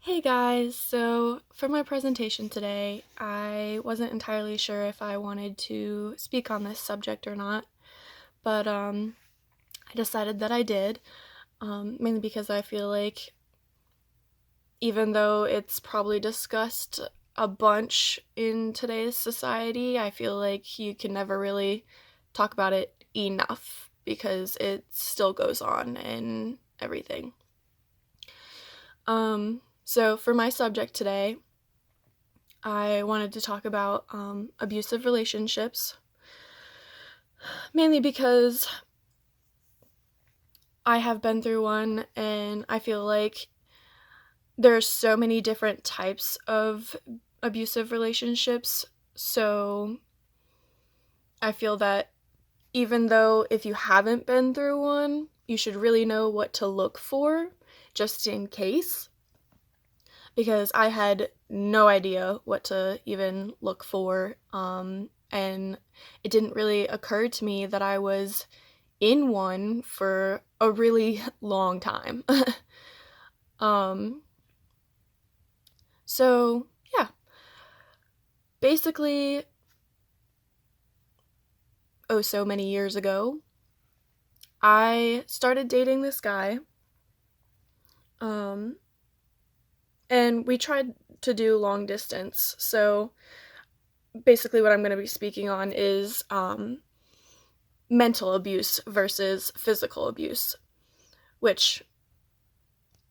Hey guys, so for my presentation today, I wasn't entirely sure if I wanted to speak on this subject or not, but I decided that I did, mainly because I feel like even though it's probably discussed a bunch in today's society, I feel like you can never really talk about it enough because it still goes on and everything. So for my subject today, I wanted to talk about abusive relationships, mainly because I have been through one and I feel like there are so many different types of abusive relationships. So I feel that even though if you haven't been through one, you should really know what to look for just in case. Because I had no idea what to even look for. And it didn't really occur to me that I was in one for a really long time. um, so, yeah, basically, oh, so many years ago, I started dating this guy. Um, and we tried to do long distance. So, basically, what I'm going to be speaking on is mental abuse versus physical abuse, which,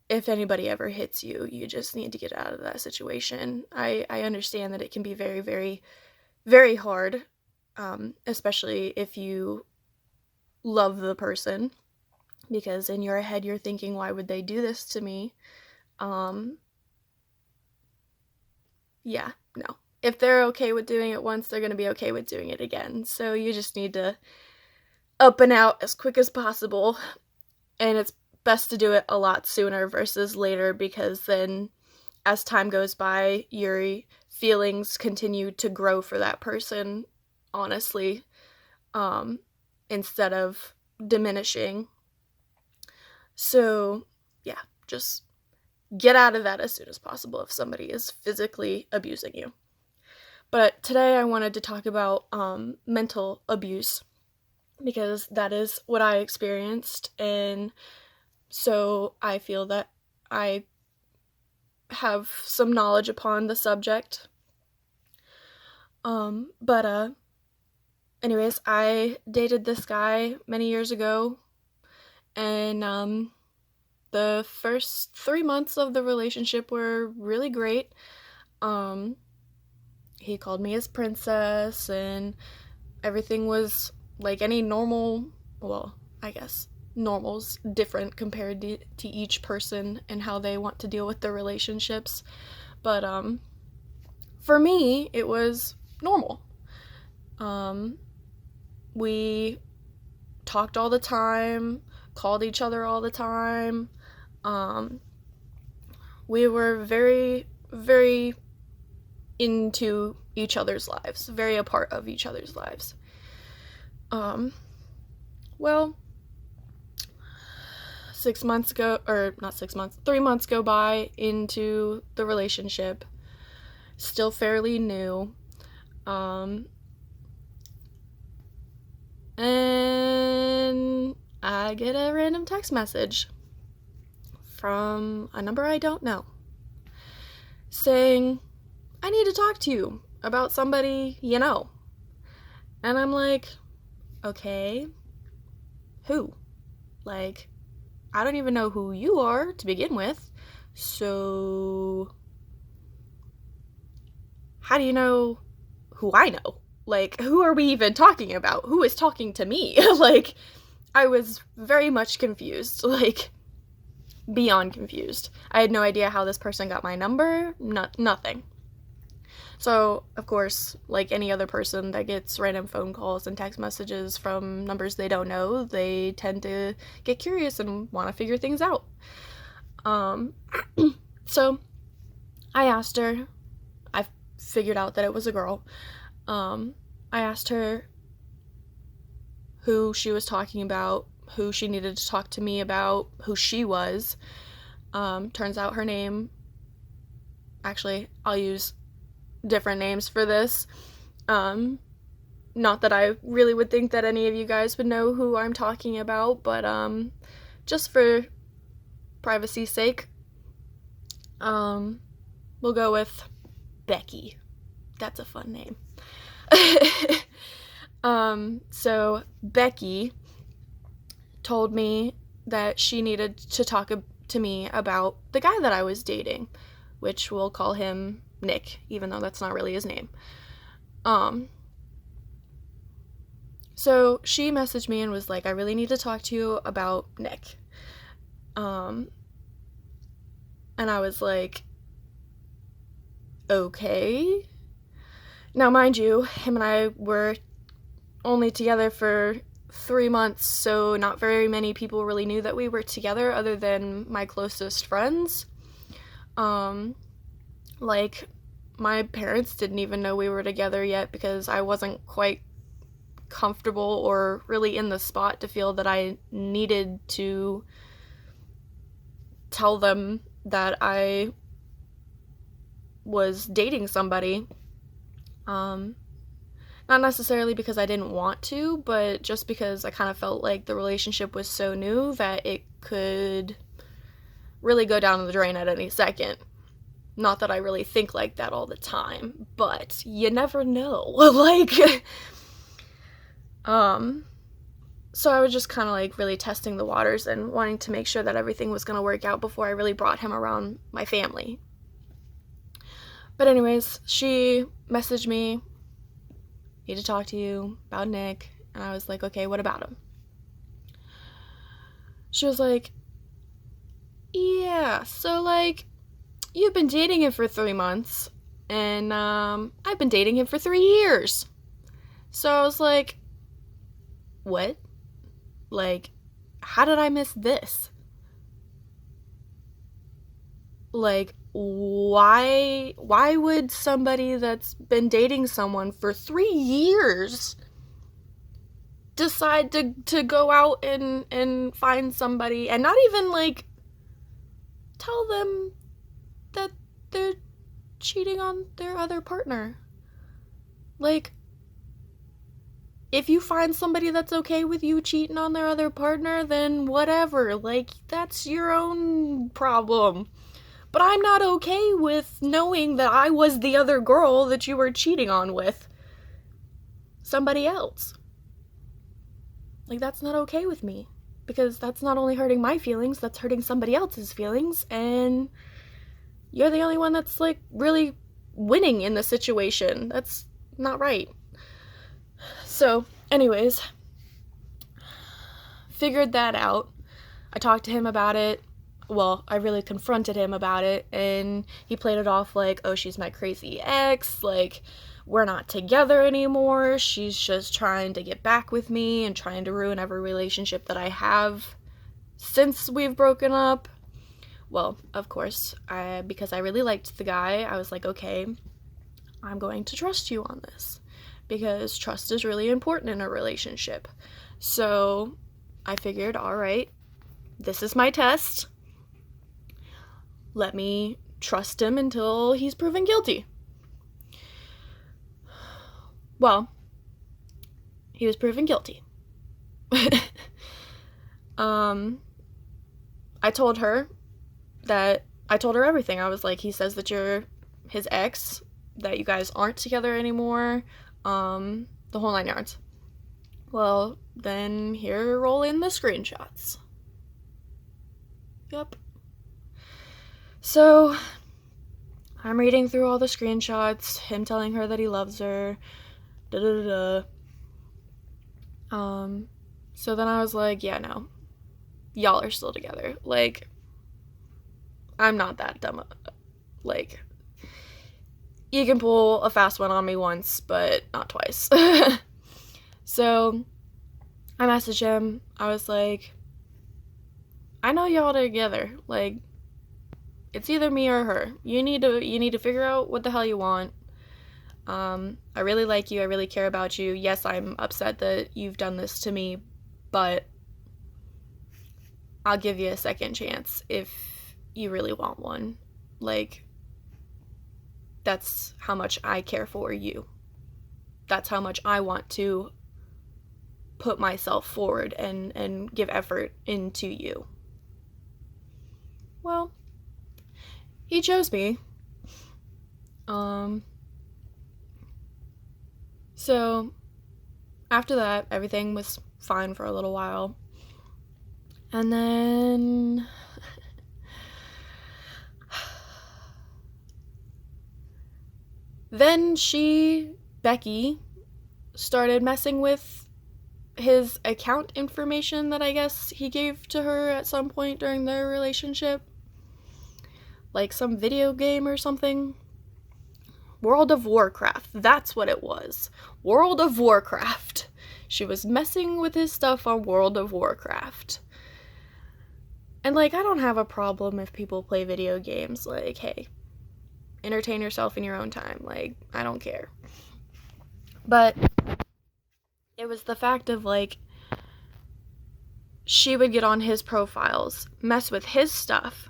if anybody ever hits you, you just need to get out of that situation. I understand that it can be very, very, very hard, especially if you love the person, because in your head you're thinking, why would they do this to me? Um, yeah, no. If they're okay with doing it once, they're going to be okay with doing it again. So you just need to up and out as quick as possible. And it's best to do it a lot sooner versus later, because then as time goes by, your feelings continue to grow for that person, honestly, um, instead of diminishing. So, yeah, just get out of that as soon as possible if somebody is physically abusing you. But today I wanted to talk about mental abuse, because that is what I experienced, and so I feel that I have some knowledge upon the subject. But anyways, I dated this guy many years ago, and the first 3 months of the relationship were really great. Um, he called me his princess, and everything was like any normal. Well, I guess normal's different compared to each person and how they want to deal with their relationships. But for me, it was normal. Um, we talked all the time, called each other all the time. Um, we were very, very into each other's lives, very a part of each other's lives. Um, well, 6 months ago, or not 6 months, 3 months go by into the relationship, still fairly new. Um, and I get a random text message from a number I don't know saying, I need to talk to you about somebody you know. And I'm like, okay, who? Like, I don't even know who you are to begin with. So, how do you know who I know? Like, who are we even talking about? Who is talking to me? Like, I was very much confused. Like, beyond confused. I had no idea how this person got my number. Nothing. So, of course, like any other person that gets random phone calls and text messages from numbers they don't know, they tend to get curious and want to figure things out. Um, so I asked her, I figured out that it was a girl. I asked her who she was talking about, who she needed to talk to me about, who she was. Turns out her name Actually, I'll use different names for this. Not that I really would think that any of you guys would know who I'm talking about, but just for privacy's sake, we'll go with Becky. That's a fun name. So Becky told me that she needed to talk to me about the guy that I was dating, which we'll call him Nick, even though that's not really his name. So she messaged me and was like, I really need to talk to you about Nick. And I was like, okay. Now, mind you, him and I were only together for 3 months, so not very many people really knew that we were together other than my closest friends. Like, my parents didn't even know we were together yet because I wasn't quite comfortable or really in the spot to feel that I needed to tell them that I was dating somebody. Not necessarily because I didn't want to, but just because I kind of felt like the relationship was so new that it could really go down the drain at any second. Not that I really think like that all the time, but you never know. Like, so I was just kind of like really testing the waters and wanting to make sure that everything was going to work out before I really brought him around my family. But anyways, she messaged me, need to talk to you about Nick, and I was like, okay, what about him? She was like, yeah, so like, you've been dating him for 3 months, and I've been dating him for 3 years. So I was like, what? Like, how did I miss this? Like, why would somebody that's been dating someone for 3 years decide to go out and find somebody and not even, like, tell them that they're cheating on their other partner? Like, if you find somebody that's okay with you cheating on their other partner, then whatever. Like, that's your own problem. But I'm not okay with knowing that I was the other girl that you were cheating on with somebody else. Like, that's not okay with me. Because that's not only hurting my feelings, that's hurting somebody else's feelings. And you're the only one that's, like, really winning in the situation. That's not right. So, anyways, figured that out. I talked to him about it. Well, I really confronted him about it, and he played it off like, oh, she's my crazy ex, like, we're not together anymore, she's just trying to get back with me and trying to ruin every relationship that I have since we've broken up. Well, of course, because I really liked the guy, I was like, okay, I'm going to trust you on this, because trust is really important in a relationship. So I figured, all right, this is my test. Let me trust him until he's proven guilty. Well, he was proven guilty. I told her everything. I was like, he says that you're his ex, that you guys aren't together anymore, the whole 9 yards. Well, then here roll in the screenshots. Yep. So, I'm reading through all the screenshots, him telling her that he loves her, so then I was like, yeah, no, y'all are still together. Like, I'm not that dumb. Like, you can pull a fast one on me once, but not twice. So, I messaged him, I was like, I know y'all are together, like, it's either me or her. You need to figure out what the hell you want. I really like you. I really care about you. Yes, I'm upset that you've done this to me, but I'll give you a second chance if you really want one. Like, That's how much I care for you. That's how much I want to put myself forward and give effort into you. Well, he chose me. So after that, everything was fine for a little while. And then Becky, started messing with his account information that I guess he gave to her at some point during their relationship. Like some video game or something. World of Warcraft. That's what it was. World of Warcraft. She was messing with his stuff on World of Warcraft. And, like, I don't have a problem if people play video games. Like, hey, entertain yourself in your own time. Like, I don't care. But it was the fact of, like, she would get on his profiles, mess with his stuff,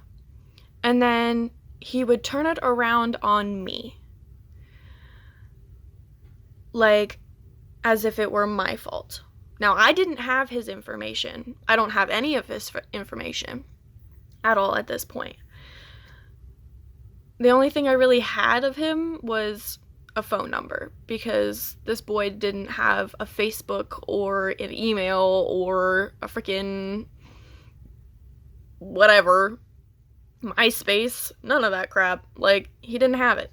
and then he would turn it around on me. Like, as if it were my fault. Now, I didn't have his information. I don't have any of his information at all at this point. The only thing I really had of him was a phone number, because this boy didn't have a Facebook or an email or a freaking whatever, MySpace, none of that crap. Like, he didn't have it.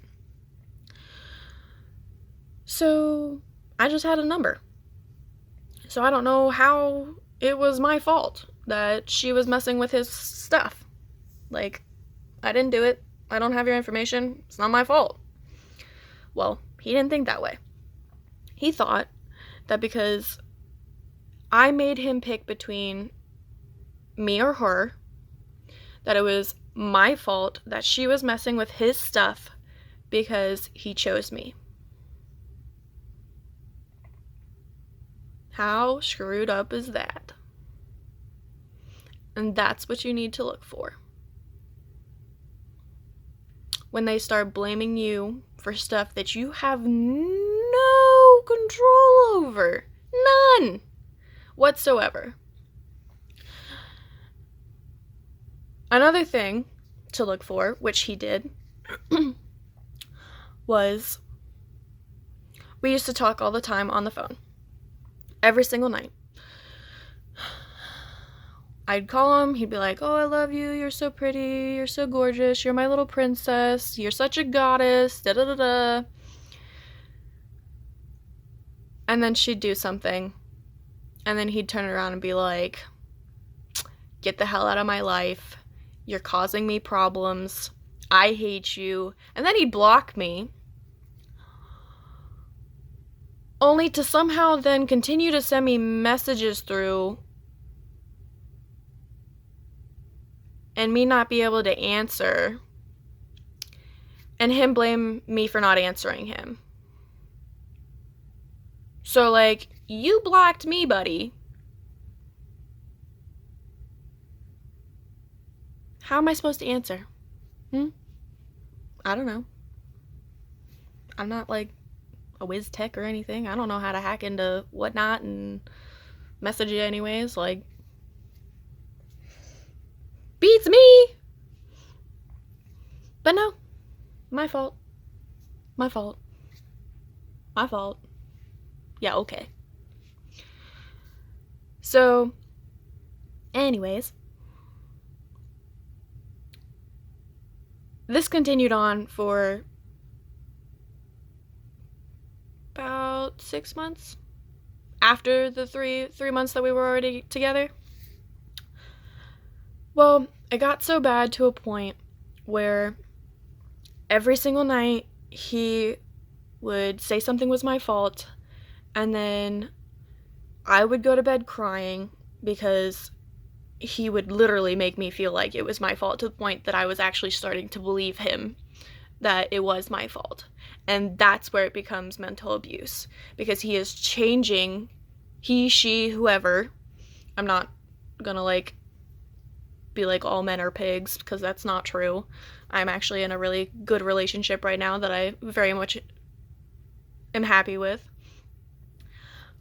So I just had a number. So I don't know how it was my fault that she was messing with his stuff. Like, I didn't do it. I don't have your information. It's not my fault. Well, he didn't think that way. He thought that because I made him pick between me or her, that it was my fault that she was messing with his stuff because he chose me. How screwed up is that? And that's what you need to look for. When they start blaming you for stuff that you have no control over. None whatsoever. Another thing to look for, which he did, was we used to talk all the time on the phone. Every single night. I'd call him, he'd be like, oh, I love you, you're so pretty, you're so gorgeous, you're my little princess, you're such a goddess, da-da-da-da. And then she'd do something, and then he'd turn around and be like, get the hell out of my life, you're causing me problems, I hate you, and then he'd block me, only to somehow then continue to send me messages through and me not be able to answer, and him blame me for not answering him. So, like, you blocked me, buddy. How am I supposed to answer? I don't know. I'm not, like, a whiz tech or anything. I don't know how to hack into whatnot and message you anyways. Like, beats me. But no, my fault. My fault. My fault. Yeah, okay. So, anyways, this continued on for about 6 months after the three months that we were already together. Well, it got so bad to a point where every single night he would say something was my fault, and then I would go to bed crying because he would literally make me feel like it was my fault, to the point that I was actually starting to believe him that it was my fault. And that's where it becomes mental abuse, because he is changing, he, she, whoever. I'm not gonna, like, be like all men are pigs, because that's not true. I'm actually in a really good relationship right now that I very much am happy with.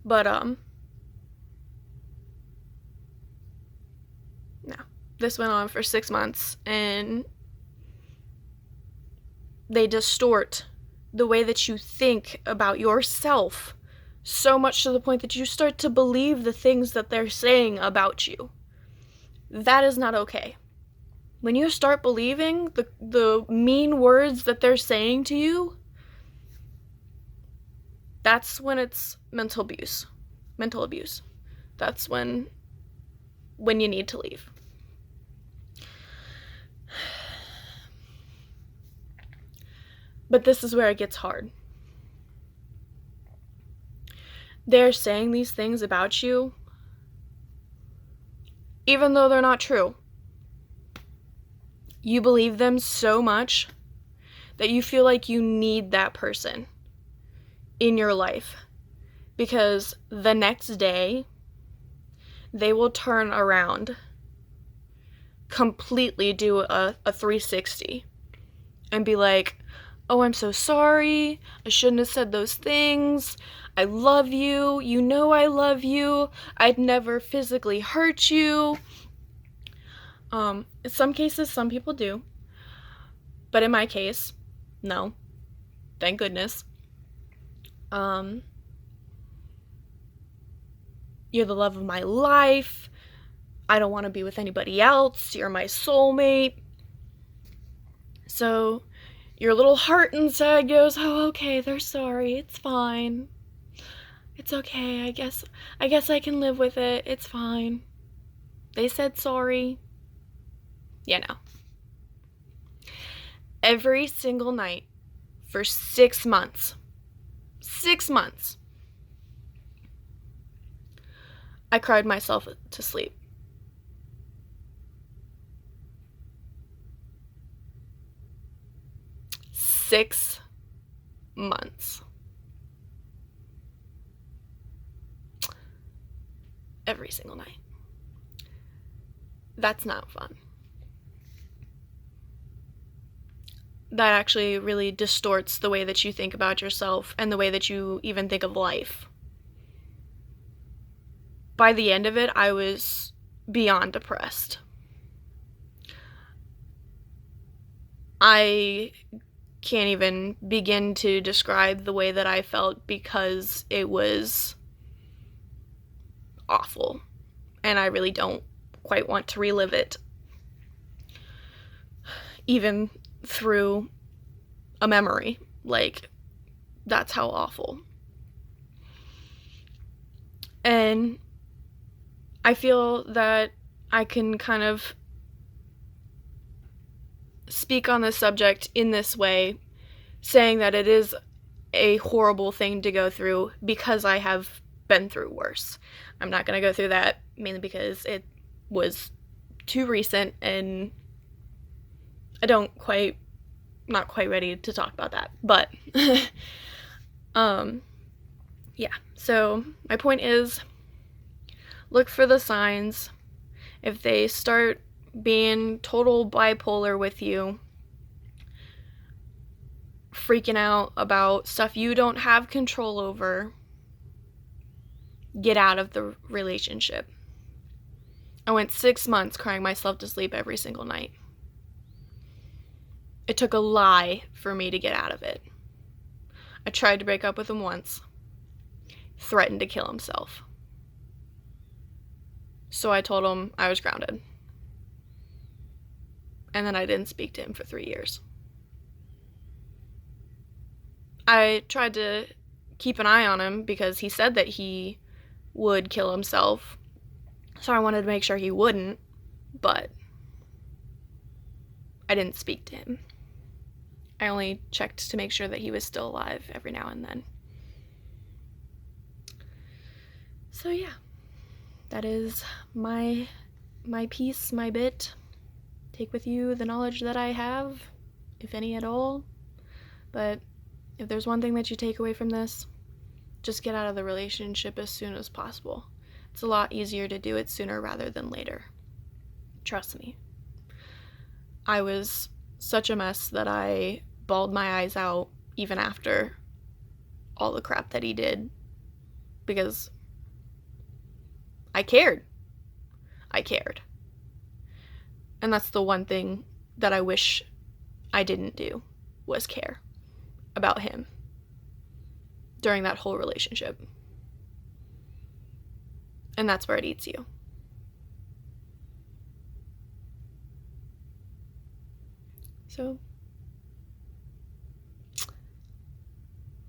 But, no. This went on for 6 months, and they distort the way that you think about yourself so much to the point that you start to believe the things that they're saying about you. That is not okay. When you start believing the mean words that they're saying to you, that's when it's mental abuse. Mental abuse. That's when you need to leave. But this is where it gets hard. They're saying these things about you, even though they're not true. You believe them so much that you feel like you need that person in your life, because the next day they will turn around, completely do a 360 and be like, oh, I'm so sorry, I shouldn't have said those things, I love you, you know I love you, I'd never physically hurt you. In some cases, some people do, but in my case, no, thank goodness. You're the love of my life, I don't want to be with anybody else, you're my soulmate. So your little heart inside goes, oh, okay, they're sorry, it's fine, it's okay, I guess I can live with it, it's fine, they said sorry. No. Every single night for 6 months, I cried myself to sleep. Six months. Every single night. That's not fun. That actually really distorts the way that you think about yourself and the way that you even think of life. By the end of it, I was beyond depressed. I can't even begin to describe the way that I felt, because it was awful, and I really don't quite want to relive it, even through a memory. Like, that's how awful. And I feel that I can kind of speak on this subject in this way, saying that it is a horrible thing to go through, because I have been through worse. I'm not going to go through that, mainly because it was too recent and not quite ready to talk about that. But yeah, so my point is, look for the signs. If they start being total bipolar with you, freaking out about stuff you don't have control over, get out of the relationship. I went 6 months crying myself to sleep every single night. It took a lie for me to get out of it. I tried to break up with him once, threatened to kill himself. So I told him I was grounded. And then I didn't speak to him for 3 years. I tried to keep an eye on him because he said that he would kill himself. So I wanted to make sure he wouldn't, but I didn't speak to him. I only checked to make sure that he was still alive every now and then. So yeah, that is my piece, my bit. Take with you the knowledge that I have, if any at all. But if there's one thing that you take away from this, just get out of the relationship as soon as possible. It's a lot easier to do it sooner rather than later. Trust me. I was such a mess that I bawled my eyes out even after all the crap that he did, because I cared. I cared. And that's the one thing that I wish I didn't do, was care about him during that whole relationship. And that's where it eats you. So,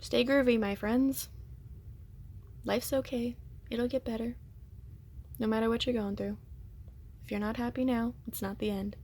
stay groovy, my friends. Life's okay. It'll get better. No matter what you're going through. If you're not happy now, it's not the end.